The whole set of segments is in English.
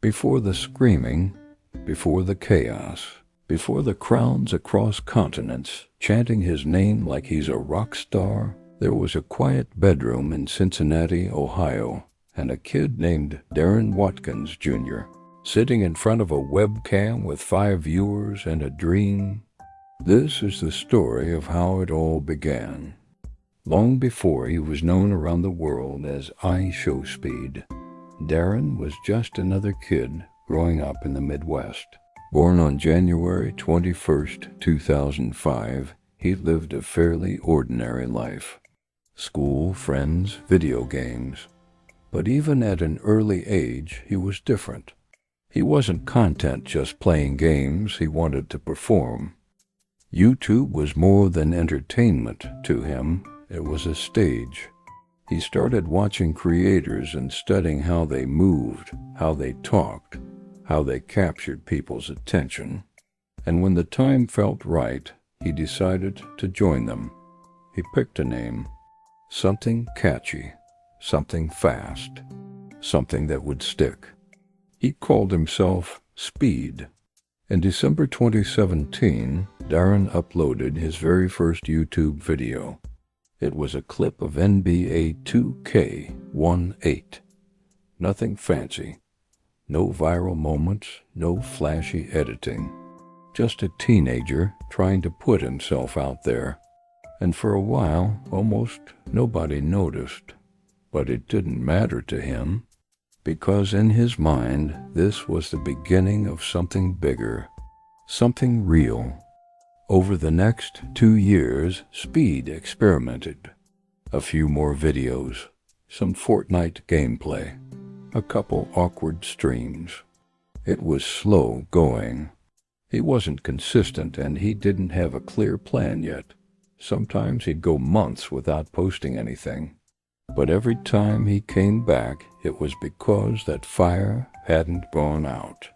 Before the screaming, before the chaos, before the crowds across continents chanting his name like he's a rock star, there was a quiet bedroom in Cincinnati, Ohio, and a kid named Darren Watkins, Jr., sitting in front of a webcam with 5 viewers and a dream. This is the story of how it all began. Long before he was known around the world as Ishowspeed, Darren was just another kid growing up in the Midwest. Born on January 21st, 2005, he lived a fairly ordinary life. School, friends, video games. But even at an early age, he was different. He wasn't content just playing games, he wanted to perform. YouTube was more than entertainment to him, it was a stage. He started watching creators and studying how they moved, how they talked, how they captured people's attention. And when the time felt right, he decided to join them. He picked a name, something catchy, something fast, something that would stick. He called himself Speed. In December 2017, Darren uploaded his very first YouTube video. It was a clip of NBA 2K18. Nothing fancy. No viral moments, no flashy editing. Just a teenager trying to put himself out there. And for a while, almost nobody noticed. But it didn't matter to him, because in his mind, this was the beginning of something bigger, something real. Over the next 2 years, Speed experimented. A few more videos, some Fortnite gameplay, a couple awkward streams. It was slow going. He wasn't consistent and he didn't have a clear plan yet. Sometimes he'd go months without posting anything. But every time he came back, it was because that fire hadn't gone out.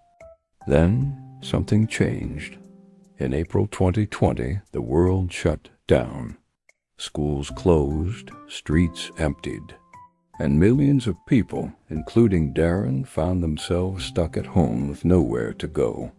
Then something changed. In April 2020, the world shut down. Schools closed, streets emptied. And millions of people, including Darren, found themselves stuck at home with nowhere to go.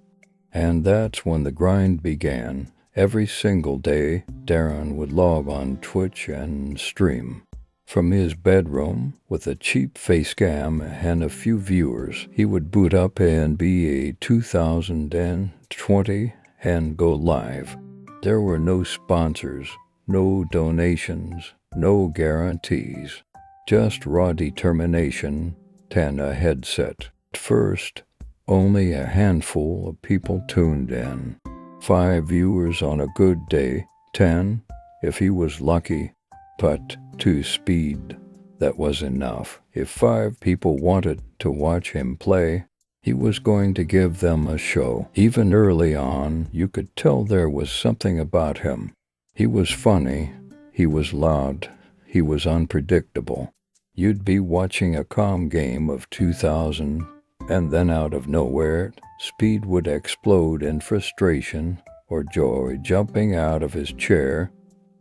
And that's when the grind began. Every single day, Darren would log on Twitch and stream. From his bedroom, with a cheap face cam and a few viewers, he would boot up NBA 2020 and go live. There were no sponsors, no donations, no guarantees. Just raw determination and a headset. At first, only a handful of people tuned in. 5 viewers on a good day, 10 if he was lucky. But to Speed, that was enough. If 5 people wanted to watch him play, he was going to give them a show. Even early on, you could tell there was something about him. He was funny, he was loud, he was unpredictable. You'd be watching a calm game of 2000, and then out of nowhere, Speed would explode in frustration or joy, jumping out of his chair,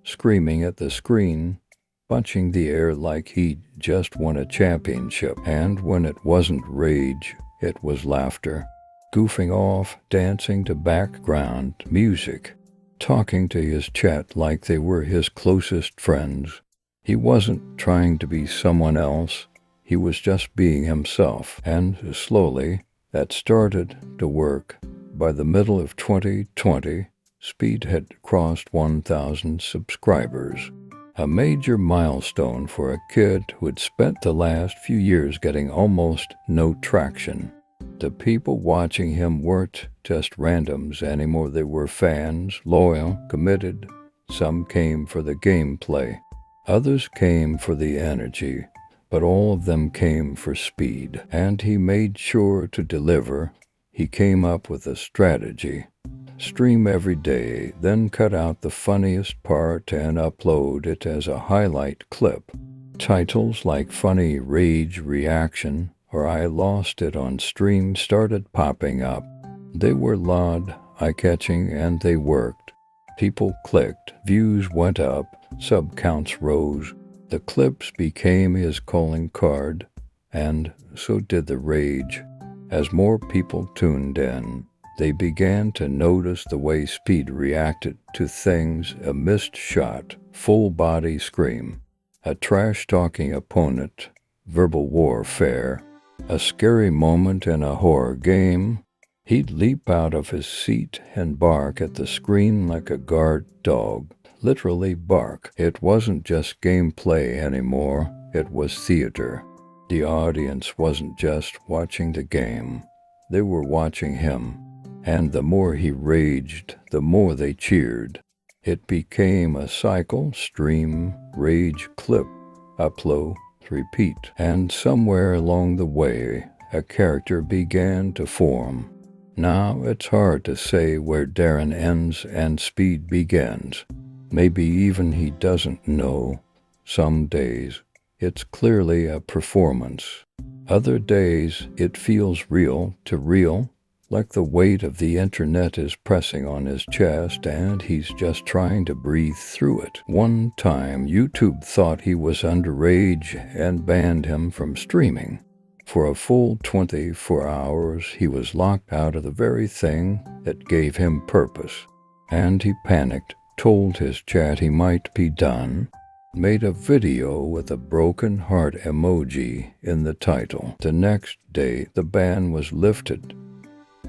screaming at the screen, punching the air like he'd just won a championship. And when it wasn't rage, it was laughter. Goofing off, dancing to background music, talking to his chat like they were his closest friends. He wasn't trying to be someone else, he was just being himself. And slowly, that started to work. By the middle of 2020, Speed had crossed 1,000 subscribers. A major milestone for a kid who had spent the last few years getting almost no traction. The people watching him weren't just randoms anymore. They were fans, loyal, committed. Some came for the gameplay. Others came for the energy. But all of them came for Speed. And he made sure to deliver. He came up with a strategy. Stream every day, then cut out the funniest part and upload it as a highlight clip. Titles like Funny Rage Reaction or I Lost It on Stream started popping up. They were loud, eye-catching, and they worked. People clicked, views went up, sub counts rose. The clips became his calling card, and so did the rage. As more people tuned in, they began to notice the way Speed reacted to things: a missed shot, full-body scream, a trash-talking opponent, verbal warfare, a scary moment in a horror game. He'd leap out of his seat and bark at the screen like a guard dog. Literally bark. It wasn't just gameplay anymore, it was theater. The audience wasn't just watching the game, they were watching him. And the more he raged, the more they cheered. It became a cycle: stream, rage, clip, upload, repeat. And somewhere along the way, a character began to form. Now it's hard to say where Darren ends and Speed begins. Maybe even he doesn't know. Some days, it's clearly a performance. Other days, it feels real to real, like the weight of the internet is pressing on his chest and he's just trying to breathe through it. One time, YouTube thought he was underage and banned him from streaming. For a full 24 hours, he was locked out of the very thing that gave him purpose. And he panicked, told his chat he might be done, made a video with a broken heart emoji in the title. The next day, the ban was lifted,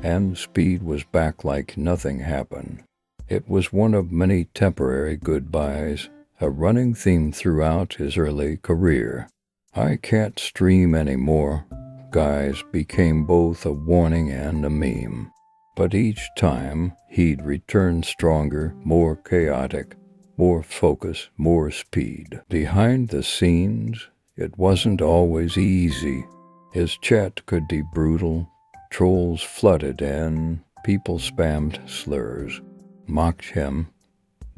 and Speed was back like nothing happened. It was one of many temporary goodbyes, a running theme throughout his early career. "I can't stream anymore," guys, became both a warning and a meme. But each time, he'd return stronger, more chaotic, more focus, more speed. Behind the scenes, it wasn't always easy. His chat could be brutal. Trolls flooded in, people spammed slurs, mocked him,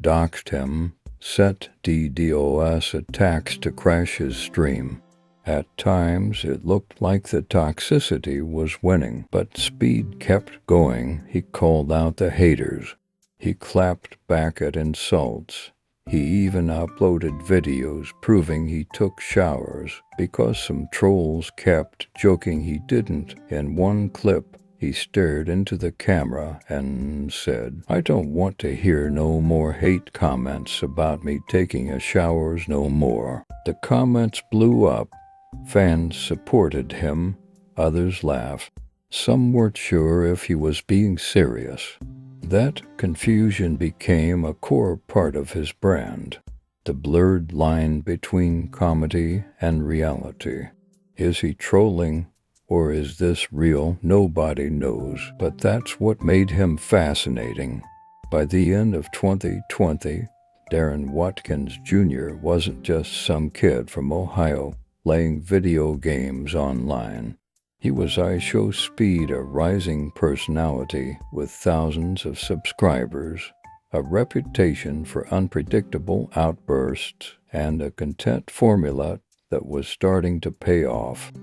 doxed him, set DDoS attacks to crash his stream. At times, it looked like the toxicity was winning, but Speed kept going. He called out the haters. He clapped back at insults. He even uploaded videos proving he took showers because some trolls kept joking he didn't. In one clip, he stared into the camera and said, "I don't want to hear no more hate comments about me taking a showers no more." The comments blew up. Fans supported him. Others laughed. Some weren't sure if he was being serious. That confusion became a core part of his brand, the blurred line between comedy and reality. Is he trolling, or is this real? Nobody knows, but that's what made him fascinating. By the end of 2020, Darren Watkins Jr. wasn't just some kid from Ohio playing video games online. He was Ishowspeed, a rising personality with thousands of subscribers, a reputation for unpredictable outbursts, and a content formula that was starting to pay off.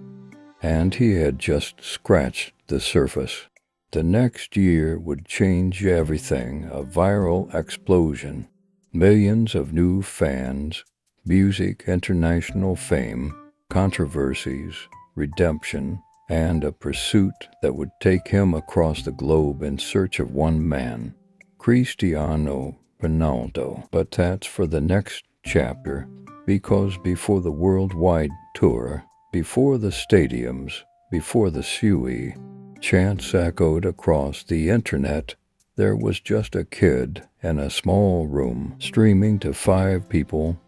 And he had just scratched the surface. The next year would change everything: a viral explosion, millions of new fans, music, international fame, controversies, redemption, and a pursuit that would take him across the globe in search of one man, Cristiano Ronaldo. But that's for the next chapter, because before the worldwide tour, before the stadiums, before the SUI, chants echoed across the internet, there was just a kid in a small room, streaming to 5 people,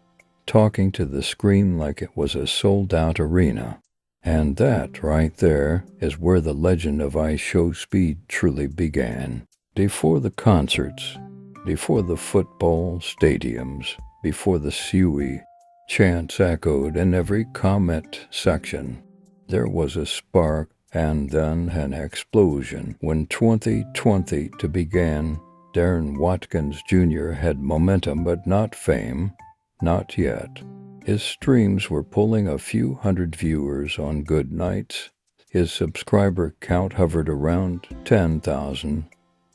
talking to the screen like it was a sold-out arena. And that, right there, is where the legend of Ishowspeed truly began. Before the concerts, before the football stadiums, before the SUI, chants echoed in every comment section. There was a spark and then an explosion. When 2020 began, Darren Watkins Jr. had momentum but not fame, not yet. His streams were pulling a few hundred viewers on good nights. His subscriber count hovered around 10,000,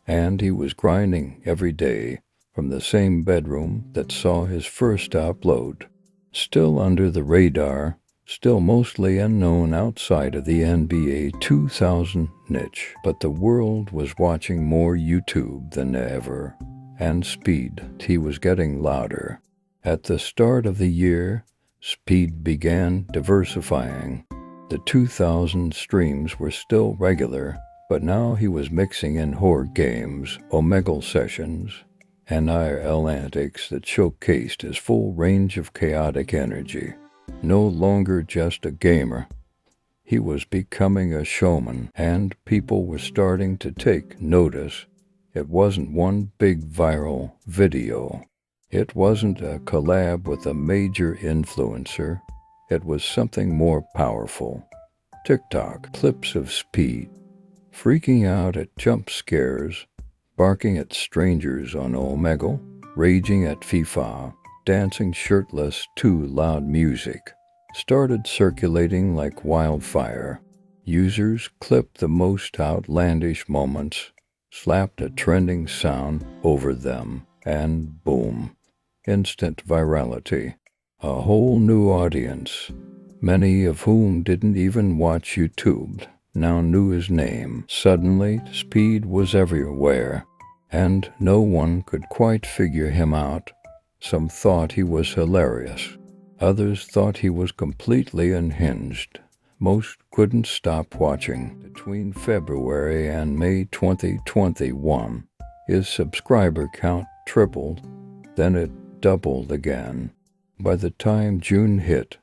and he was grinding every day from the same bedroom that saw his first upload. Still under the radar, still mostly unknown outside of the NBA 2000 niche, but the world was watching more YouTube than ever. And Speed, he was getting louder. At the start of the year, Speed began diversifying. The 2000 streams were still regular, but now he was mixing in horde games, Omegle sessions, and IRL antics that showcased his full range of chaotic energy. No longer just a gamer, he was becoming a showman, and people were starting to take notice. It wasn't one big viral video. It wasn't a collab with a major influencer. It was something more powerful. TikTok clips of Speed, freaking out at jump scares, barking at strangers on Omegle, raging at FIFA, dancing shirtless to loud music, started circulating like wildfire. Users clipped the most outlandish moments, slapped a trending sound over them, and boom, instant virality. A whole new audience, many of whom didn't even watch YouTube, now knew his name. Suddenly, Speed was everywhere, and no one could quite figure him out. Some thought he was hilarious. Others thought he was completely unhinged. Most couldn't stop watching. Between February and May 2021, his subscriber count tripled, then it doubled again. By the time June hit,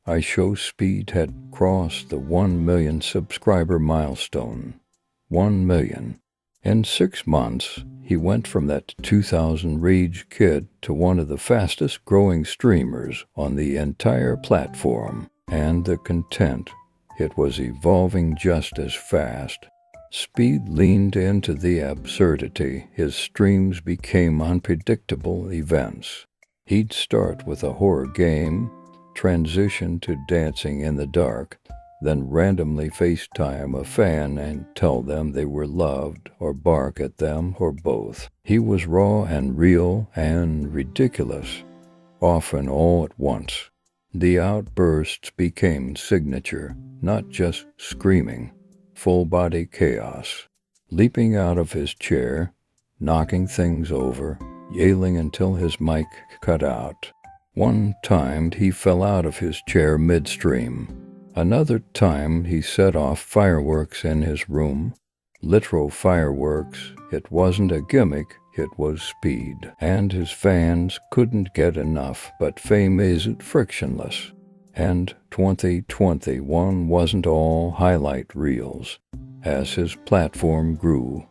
Ishowspeed had crossed the 1 million subscriber milestone. 1 million. In 6 months, he went from that 2000 rage kid to one of the fastest growing streamers on the entire platform. And the content, it was evolving just as fast. Speed leaned into the absurdity. His streams became unpredictable events. He'd start with a horror game, transition to dancing in the dark, then randomly FaceTime a fan and tell them they were loved, or bark at them, or both. He was raw and real and ridiculous, often all at once. The outbursts became signature, not just screaming, full-body chaos. Leaping out of his chair, knocking things over, yelling until his mic cut out. One time he fell out of his chair midstream. Another time he set off fireworks in his room. Literal fireworks. It wasn't a gimmick, it was Speed. And his fans couldn't get enough, but fame isn't frictionless. And 2021 wasn't all highlight reels. As his platform grew,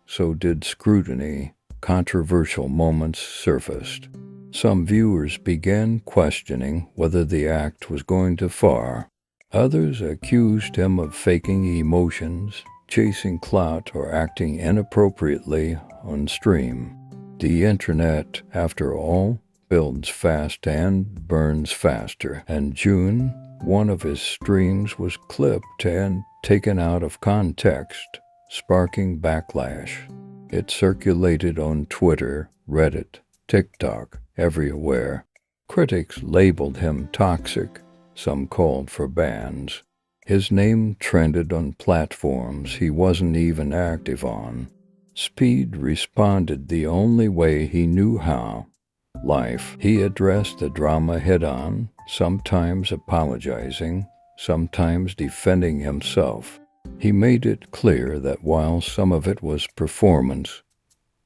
so did scrutiny. Controversial moments surfaced. Some viewers began questioning whether the act was going too far. Others accused him of faking emotions, chasing clout, or acting inappropriately on stream. The internet, after all, builds fast and burns faster. In June, one of his streams was clipped and taken out of context, sparking backlash. It circulated on Twitter, Reddit, TikTok, everywhere. Critics labeled him toxic. Some called for bans. His name trended on platforms he wasn't even active on. Speed responded the only way he knew how. Life. He addressed the drama head-on, sometimes apologizing, sometimes defending himself. He made it clear that while some of it was performance,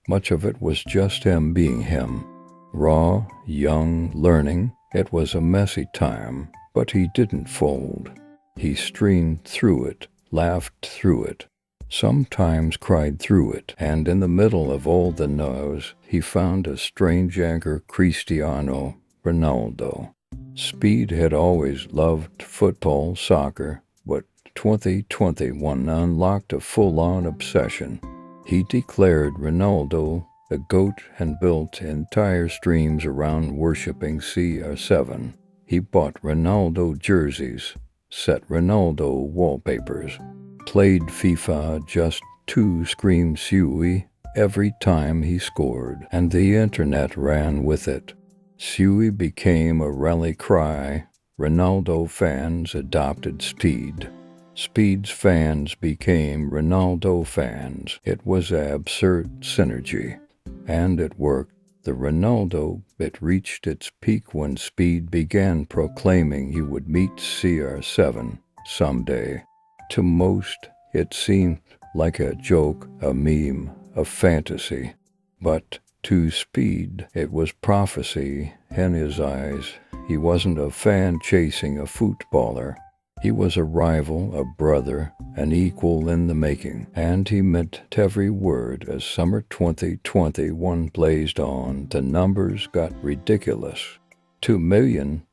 much of it was just him being him. Raw, young, learning. It was a messy time, but he didn't fold. He streamed through it, laughed through it, sometimes cried through it, and in the middle of all the noise, he found a strange anchor. Cristiano Ronaldo. Speed had always loved football, soccer, but 2021 unlocked a full-on obsession. He declared Ronaldo the GOAT and built entire streams around worshipping CR7. He bought Ronaldo jerseys, set Ronaldo wallpapers, played FIFA just to scream Suey every time he scored, and the internet ran with it. Suey became a rally cry. Ronaldo fans adopted Speed. Speed's fans became Ronaldo fans. It was absurd synergy. And it worked. The Ronaldo bit reached its peak when Speed began proclaiming he would meet CR7 someday. To most, it seemed like a joke, a meme, a fantasy. But to Speed, it was prophecy in his eyes. He wasn't a fan chasing a footballer. He was a rival, a brother, an equal in the making, and he meant every word. As summer 2021 blazed on, the numbers got ridiculous. 2 million,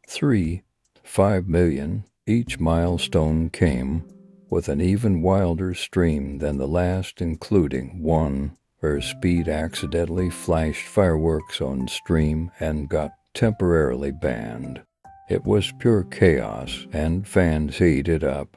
3, 5 million, each milestone came with an even wilder stream than the last, including one where Speed accidentally flashed fireworks on stream and got temporarily banned. It was pure chaos, and fans ate it up.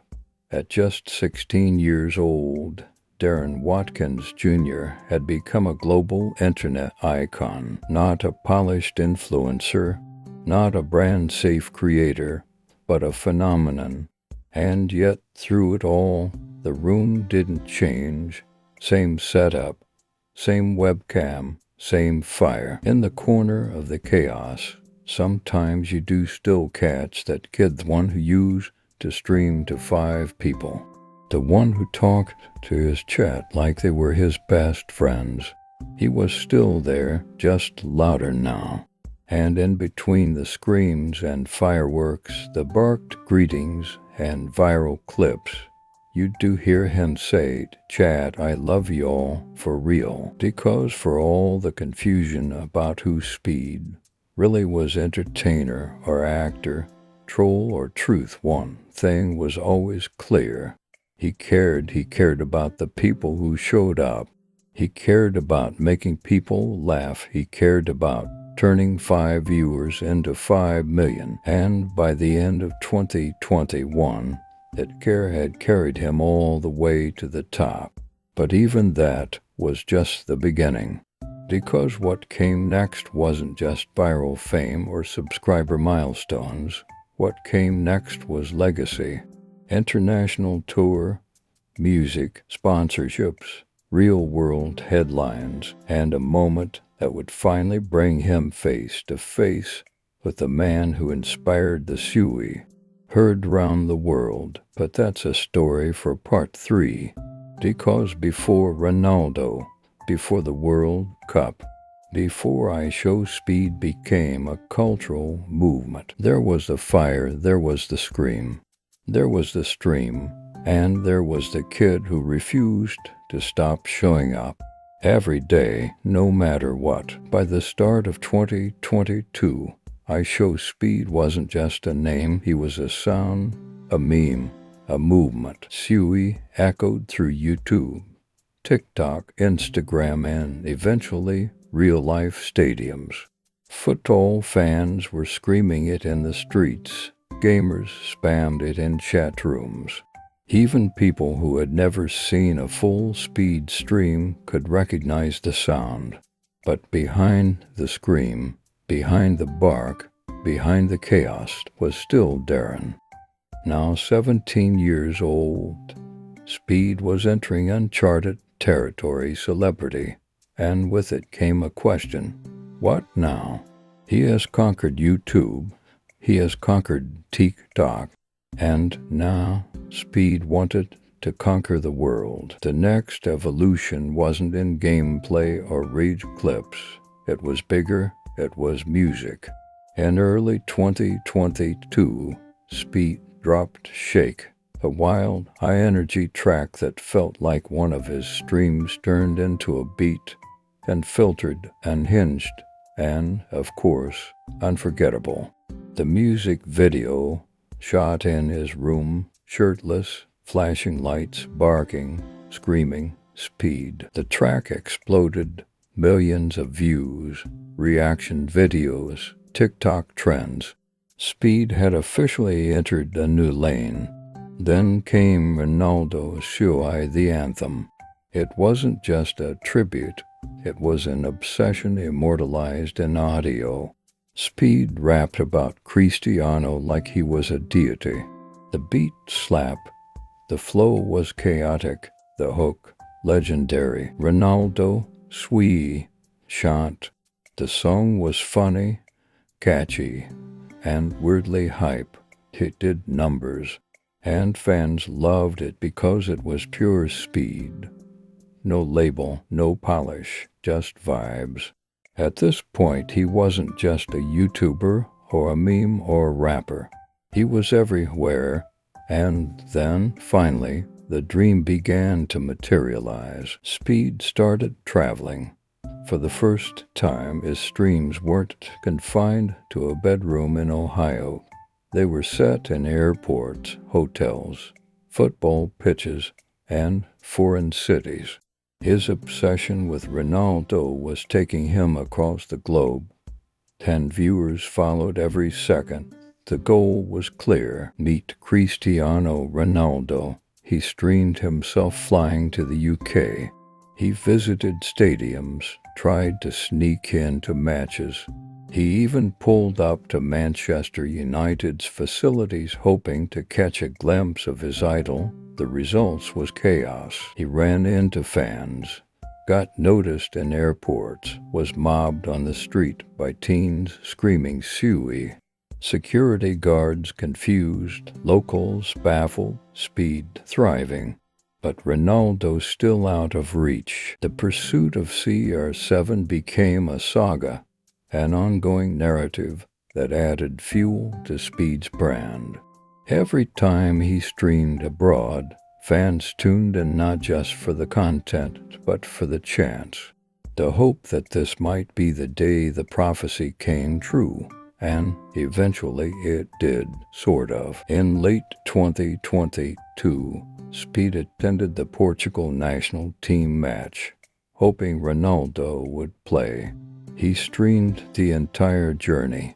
At just 16 years old, Darren Watkins Jr. had become a global internet icon, not a polished influencer, not a brand-safe creator, but a phenomenon. And yet, through it all, the room didn't change. Same setup, same webcam, same fire. In the corner of the chaos, sometimes you do still catch that kid, the one who used to stream to 5 people, the one who talked to his chat like they were his best friends. He was still there, just louder now. And in between the screams and fireworks, the barked greetings and viral clips, you do hear him say, "Chat, I love y'all for real." Because for all the confusion about who Speed really was, entertainer or actor, troll or truth, one thing was always clear. He cared about the people who showed up. He cared about making people laugh. He cared about turning 5 viewers into 5 million. And by the end of 2021, that care had carried him all the way to the top. But even that was just the beginning. Because what came next wasn't just viral fame or subscriber milestones. What came next was legacy. International tour, music, sponsorships, real-world headlines, and a moment that would finally bring him face to face with the man who inspired the Suey, heard round the world. But that's a story for part 3. Because before Ronaldo, before the World Cup, before Ishowspeed became a cultural movement, there was the fire, there was the scream, there was the stream, and there was the kid who refused to stop showing up every day, no matter what. By the start of 2022, Ishowspeed wasn't just a name, he was a sound, a meme, a movement. Suey echoed through YouTube, TikTok, Instagram, and eventually real-life stadiums. Football fans were screaming it in the streets. Gamers spammed it in chat rooms. Even people who had never seen a full Speed stream could recognize the sound. But behind the scream, behind the bark, behind the chaos was still Darren. Now 17 years old, Speed was entering uncharted territory, celebrity, and with it came a question. What now? He has conquered YouTube, he has conquered TikTok, and now Speed wanted to conquer the world. The next evolution wasn't in gameplay or rage clips. It was bigger, it was music. In early 2022, Speed dropped Shake, a wild, high-energy track that felt like one of his streams turned into a beat, and filtered, unhinged, and, of course, unforgettable. The music video, shot in his room, shirtless, flashing lights, barking, screaming, Speed. The track exploded, millions of views, reaction videos, TikTok trends. Speed had officially entered a new lane. Then came Ronaldo's Suey, the anthem. It wasn't just a tribute, it was an obsession immortalized in audio. Speed rapped about Cristiano like he was a deity. The beat slap, The flow was chaotic, the hook legendary. Ronaldo, sweet shot. The song was funny, catchy, and weirdly hype. It did numbers, and fans loved it because it was pure speed. No label, no polish, just vibes. At this point, he wasn't just a YouTuber or a meme or a rapper. He was everywhere. And then, finally, the dream began to materialize. Speed started traveling. For the first time, his streams weren't confined to a bedroom in Ohio. They were set in airports, hotels, football pitches, and foreign cities. His obsession with Ronaldo was taking him across the globe. 10 viewers followed every second. The goal was clear: meet Cristiano Ronaldo. He streamed himself flying to the UK. He visited stadiums, tried to sneak into matches. He even pulled up to Manchester United's facilities hoping to catch a glimpse of his idol. The result was chaos. He ran into fans, got noticed in airports, was mobbed on the street by teens screaming "Suey." Security guards confused, locals baffled, Speed thriving. But Ronaldo still out of reach. The pursuit of CR7 became a saga, an ongoing narrative that added fuel to Speed's brand. Every time he streamed abroad, fans tuned in not just for the content, but for the chance. The hope that this might be the day the prophecy came true. And eventually it did, sort of. In late 2022, Speed attended the Portugal national team match, hoping Ronaldo would play. He streamed the entire journey,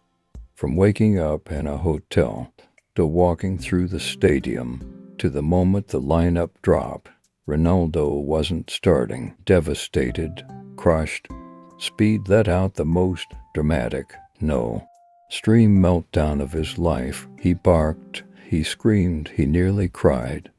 from waking up in a hotel to walking through the stadium to the moment the lineup dropped. Ronaldo wasn't starting. Devastated, crushed, Speed let out the most dramatic stream meltdown of his life. He barked, he screamed, he nearly cried.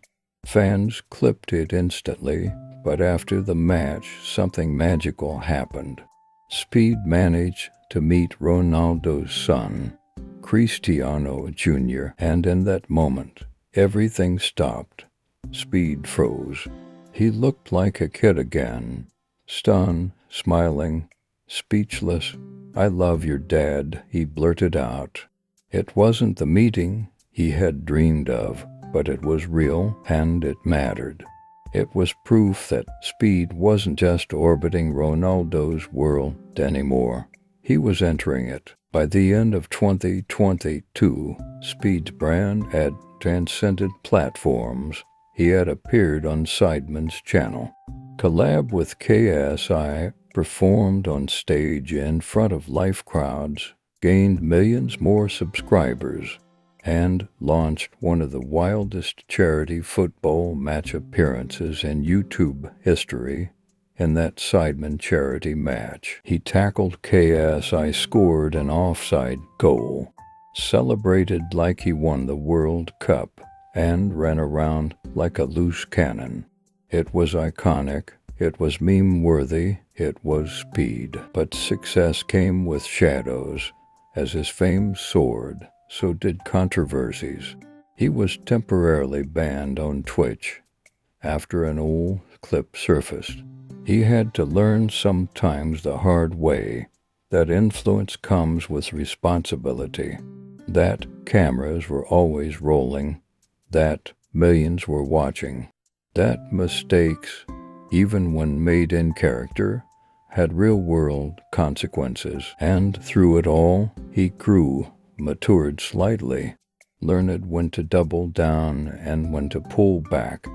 Fans clipped it instantly, but after the match, something magical happened. Speed managed to meet Ronaldo's son, Cristiano Jr., and in that moment, everything stopped. Speed froze. He looked like a kid again, stunned, smiling, speechless. "I love your dad," he blurted out. It wasn't the meeting he had dreamed of, but it was real, and it mattered. It was proof that Speed wasn't just orbiting Ronaldo's world anymore. He was entering it. By the end of 2022, Speed's brand had transcended platforms. He had appeared on Sidemen's channel, collab with KSI, performed on stage in front of live crowds, gained millions more subscribers, and launched one of the wildest charity football match appearances in YouTube history. In that Sidemen charity match, he tackled KSI, scored an offside goal, celebrated like he won the World Cup, and ran around like a loose cannon. It was iconic. It was meme-worthy, it was Speed. But success came with shadows. As his fame soared, so did controversies. He was temporarily banned on Twitch after an old clip surfaced. He had to learn sometimes the hard way that influence comes with responsibility, that cameras were always rolling, that millions were watching, that mistakes, even when made in character, had real-world consequences. And through it all, he grew, matured slightly, learned when to double down and when to pull back.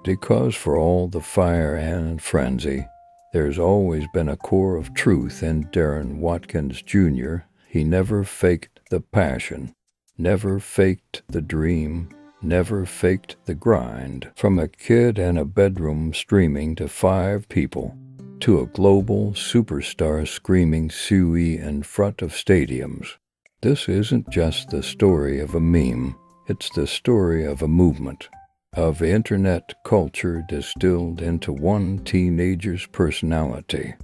Because for all the fire and frenzy, there's always been a core of truth in Darren Watkins Jr. He never faked the passion, never faked the dream, never faked the grind. From a kid in a bedroom streaming to 5 people, to a global superstar screaming "Suey" in front of stadiums. This isn't just the story of a meme, it's the story of a movement. of internet culture distilled into one teenager's personality.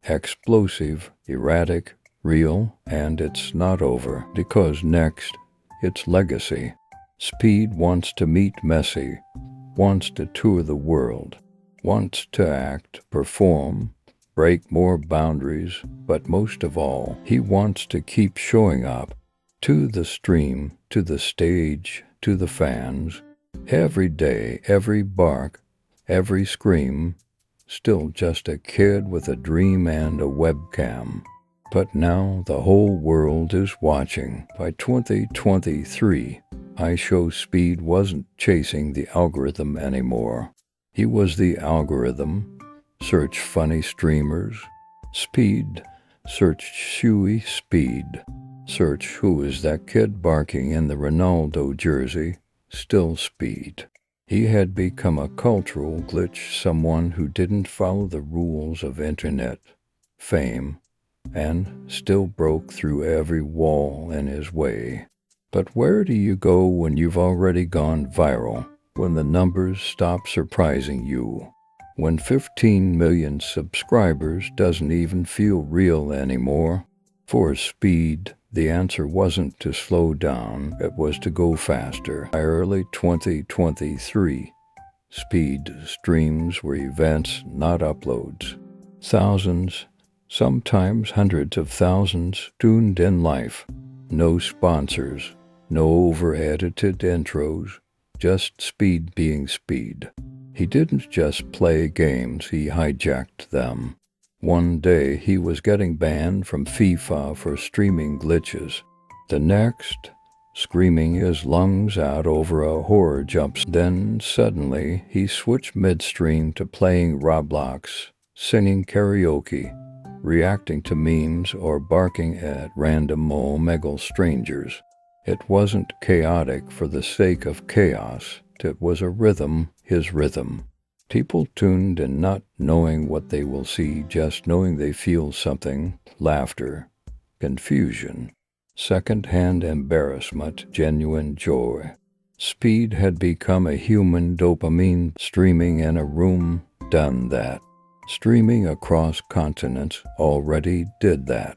Explosive, erratic, real, and it's not over, because next, it's legacy. Speed wants to meet Messi, wants to tour the world, wants to act, perform, break more boundaries, but most of all, he wants to keep showing up. To the stream, to the stage, to the fans. Every day, every bark, every scream. Still just a kid with a dream and a webcam. But now the whole world is watching. By 2023, Ishowspeed wasn't chasing the algorithm anymore. He was the algorithm. Search funny streamers. Speed. Search Ishowspeed. Search who is that kid barking in the Ronaldo jersey. Still Speed. He had become a cultural glitch, someone who didn't follow the rules of internet fame, and still broke through every wall in his way. But where do you go when you've already gone viral? When the numbers stop surprising you? When 15 million subscribers doesn't even feel real anymore? For Speed, the answer wasn't to slow down, it was to go faster. By early 2023, Speed streams were events, not uploads. Thousands, sometimes hundreds of thousands, tuned in live. No sponsors, no over-edited intros, just Speed being Speed. He didn't just play games, he hijacked them. One day he was getting banned from FIFA for streaming glitches. The next, screaming his lungs out over a horror jump. Then suddenly he switched midstream to playing Roblox, singing karaoke, reacting to memes, or barking at random omegle strangers. It wasn't chaotic for the sake of chaos. It was a rhythm, his rhythm. People tuned in not knowing what they will see, just knowing they feel something, laughter, confusion, second-hand embarrassment, genuine joy. Speed had become a human dopamine. Streaming in a room done that. Streaming across continents already did that.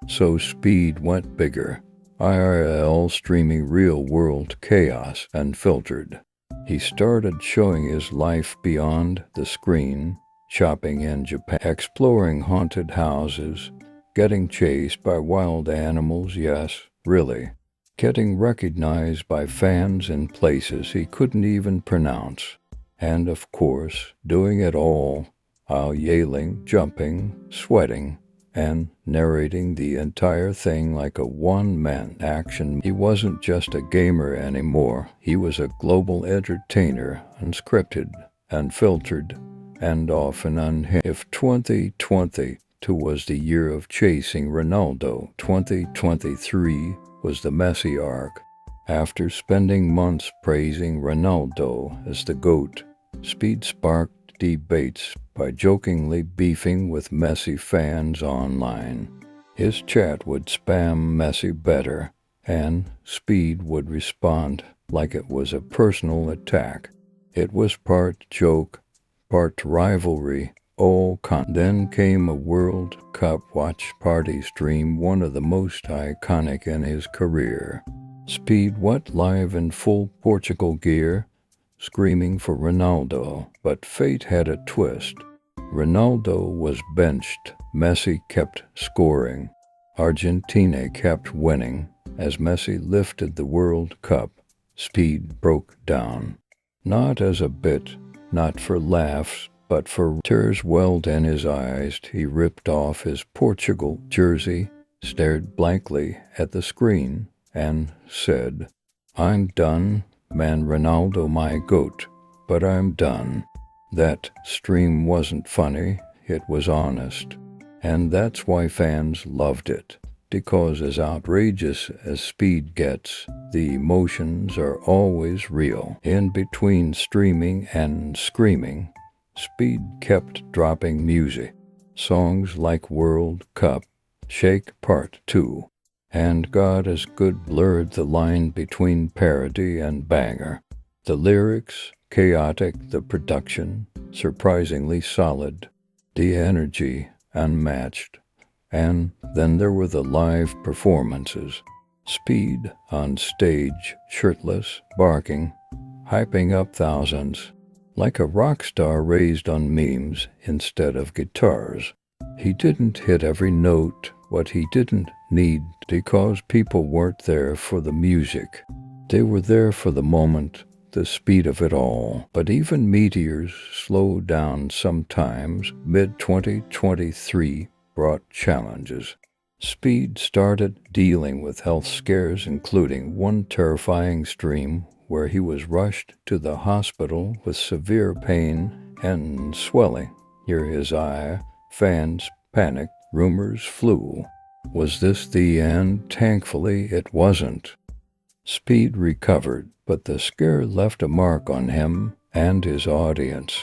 So Speed went bigger. IRL streaming, real-world chaos, unfiltered. He started showing his life beyond the screen, shopping in Japan, exploring haunted houses, getting chased by wild animals, yes, really, getting recognized by fans in places he couldn't even pronounce, and of course, doing it all while yelling, jumping, sweating, and narrating the entire thing like a one-man action. He wasn't just a gamer anymore. He was a global entertainer, unscripted, unfiltered, and often unhinged. If 2022 was the year of chasing Ronaldo, 2023 was the Messi arc. After spending months praising Ronaldo as the GOAT, Speed sparked debates by jokingly beefing with Messi fans online. His chat would spam Messi better, and Speed would respond like it was a personal attack. It was part joke, part rivalry, all Then came a World Cup watch party stream, one of the most iconic in his career. Speed went live in full Portugal gear, screaming for Ronaldo, but fate had a twist. Ronaldo was benched, Messi kept scoring, Argentina kept winning. As Messi lifted the World Cup, Speed broke down. Not as a bit, not for laughs, but for tears welled in his eyes. He ripped off his Portugal jersey, stared blankly at the screen, and said, "I'm done. Man, Ronaldo my GOAT, but I'm done." That stream wasn't funny, it was honest. And that's why fans loved it, because as outrageous as Speed gets, the emotions are always real. In between streaming and screaming, Speed kept dropping music. Songs like World Cup, Shake Part 2, and God is Good blurred the line between parody and banger. The lyrics chaotic, the production surprisingly solid, the energy unmatched. And then there were the live performances. Speed on stage, shirtless, barking, hyping up thousands, like a rock star raised on memes instead of guitars. He didn't hit every note, what he didn't need, because people weren't there for the music. They were there for the moment, the speed of it all. But even meteors slowed down sometimes. Mid-2023 brought challenges. Speed started dealing with health scares, including one terrifying stream where he was rushed to the hospital with severe pain and swelling near his eye. Fans panicked, rumors flew. Was this the end? Thankfully, it wasn't. Speed recovered, but the scare left a mark on him and his audience.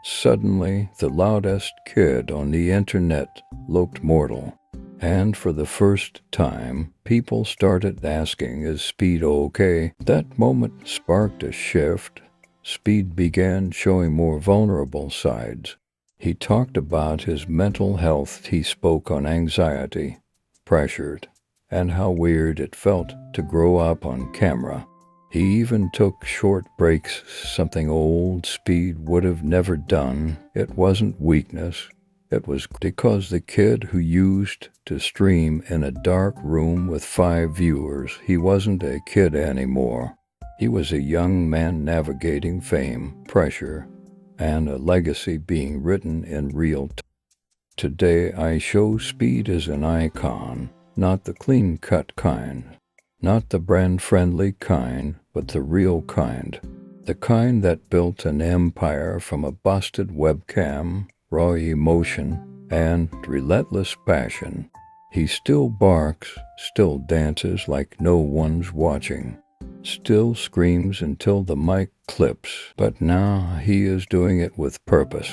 Suddenly, the loudest kid on the internet looked mortal. And for the first time, people started asking, is Speed okay? That moment sparked a shift. Speed began showing more vulnerable sides. He talked about his mental health. He spoke on anxiety, pressured, and how weird it felt to grow up on camera. He even took short breaks, something old Speed would have never done. It wasn't weakness. It was because the kid who used to stream in a dark room with 5 viewers, he wasn't a kid anymore. He was a young man navigating fame, pressure, and a legacy being written in real time. Today, Ishowspeed is an icon, not the clean-cut kind, not the brand-friendly kind, but the real kind. The kind that built an empire from a busted webcam, raw emotion, and relentless passion. He still barks, still dances like no one's watching, still screams until the mic clips, but now he is doing it with purpose.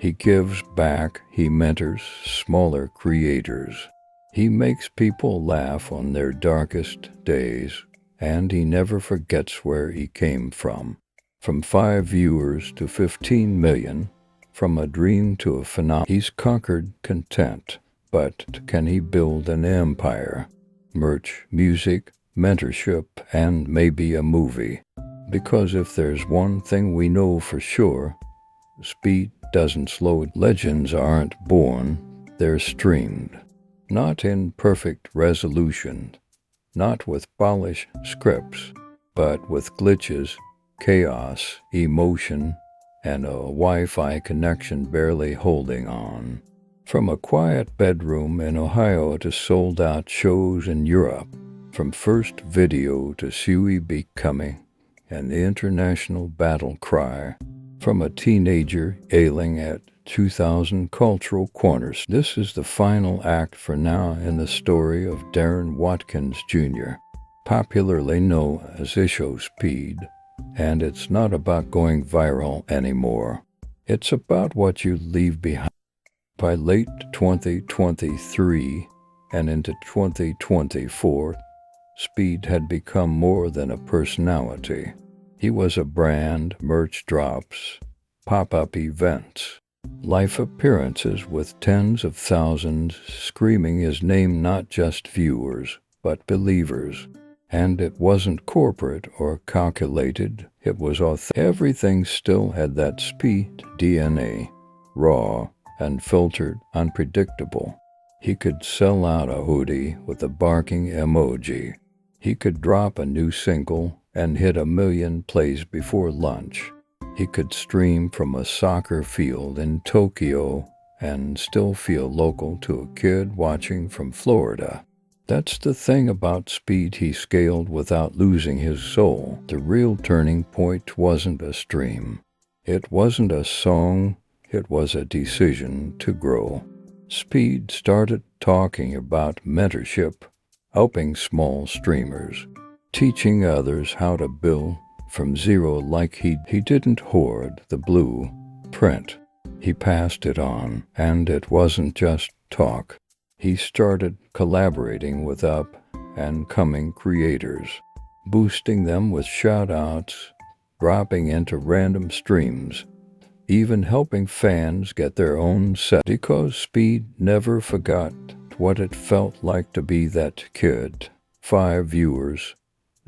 He gives back, he mentors smaller creators. He makes people laugh on their darkest days, and he never forgets where he came from. From 5 viewers to 15 million, from a dream to a phenomenon. He's conquered content, but can he build an empire? Merch, music, mentorship, and maybe a movie. Because if there's one thing we know for sure, Speed doesn't slow. Legends aren't born, they're streamed. Not in perfect resolution, not with polished scripts, but with glitches, chaos, emotion, and a Wi-Fi connection barely holding on. From a quiet bedroom in Ohio to sold-out shows in Europe, from first video to Suey becoming an international battle cry, from a teenager ailing at 2,000 cultural corners. This is the final act for now in the story of Darren Watkins Jr., popularly known as Ishowspeed. And it's not about going viral anymore. It's about what you leave behind. By late 2023 and into 2024, Speed had become more than a personality. He was a brand, merch drops, pop-up events, live appearances with tens of thousands screaming his name, not just viewers, but believers. And it wasn't corporate or calculated, it was authentic. Everything still had that Speed DNA, raw, unfiltered, unpredictable. He could sell out a hoodie with a barking emoji. He could drop a new single and hit 1 million plays before lunch. He could stream from a soccer field in Tokyo and still feel local to a kid watching from Florida. That's the thing about Speed, he scaled without losing his soul. The real turning point wasn't a stream. It wasn't a song, it was a decision to grow. Speed started talking about mentorship, helping small streamers, teaching others how to build from zero like he didn't hoard the blueprint. He passed it on, and it wasn't just talk. He started collaborating with up-and-coming creators, boosting them with shout-outs, dropping into random streams, even helping fans get their own set, because Speed never forgot what it felt like to be that kid. 5 viewers,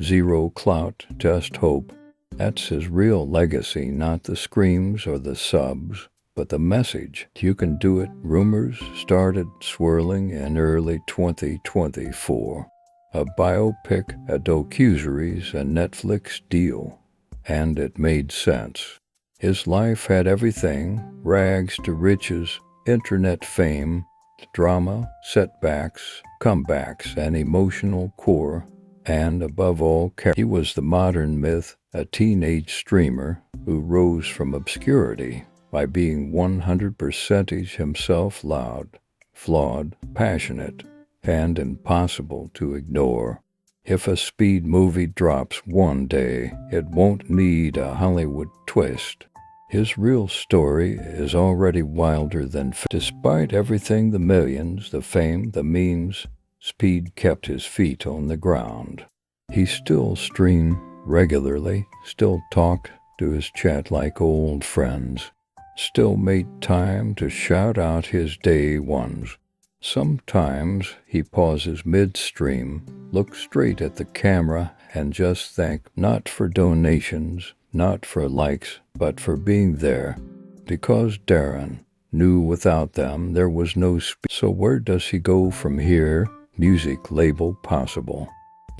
0 clout, just hope. That's his real legacy, not the screams or the subs, but the message. You can do it. Rumors started swirling in early 2024. A biopic, a docuseries, a Netflix deal. And it made sense. His life had everything: rags to riches, internet fame, drama, setbacks, comebacks, an emotional core, and above all, he was the modern myth, a teenage streamer who rose from obscurity by being 100% himself, loud, flawed, passionate, and impossible to ignore. If a Speed movie drops one day, it won't need a Hollywood twist. His real story is already wilder than despite everything, the millions, the fame, the memes, Speed kept his feet on the ground. He still streamed regularly, still talked to his chat like old friends, still made time to shout out his day ones. Sometimes he pauses midstream, looks straight at the camera, and just thank, not for donations, not for likes, but for being there. Because Darren knew without them there was no Speed. So where does he go from here? Music label possible.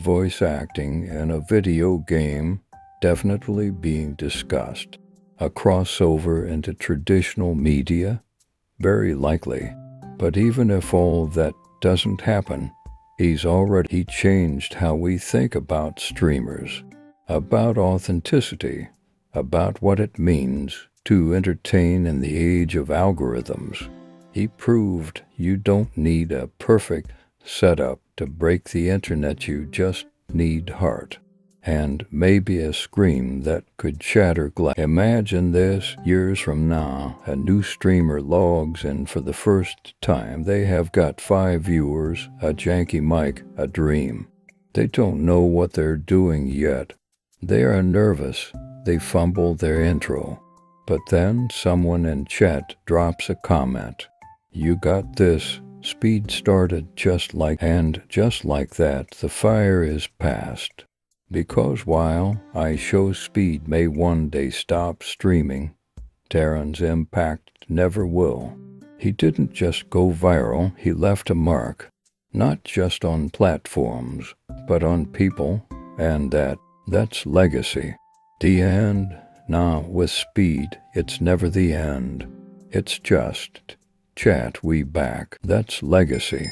Voice acting in a video game definitely being discussed. A crossover into traditional media? Very likely. But even if all that doesn't happen, he changed how we think about streamers, about authenticity, about what it means to entertain in the age of algorithms. He proved you don't need a perfect setup to break the internet, you just need heart. And maybe a scream that could shatter glass. Imagine this: years from now, a new streamer logs in for the first time. They have got 5 viewers, a janky mic, a dream. They don't know what they're doing yet. They are nervous. They fumble their intro. But then someone in chat drops a comment. You got this. Speed started just like that, the fire is past. Because while Ishowspeed may one day stop streaming, Darren's impact never will. He didn't just go viral, he left a mark, not just on platforms, but on people, and that's legacy. The end? Nah, with Speed, it's never the end. It's just chat we back. That's legacy.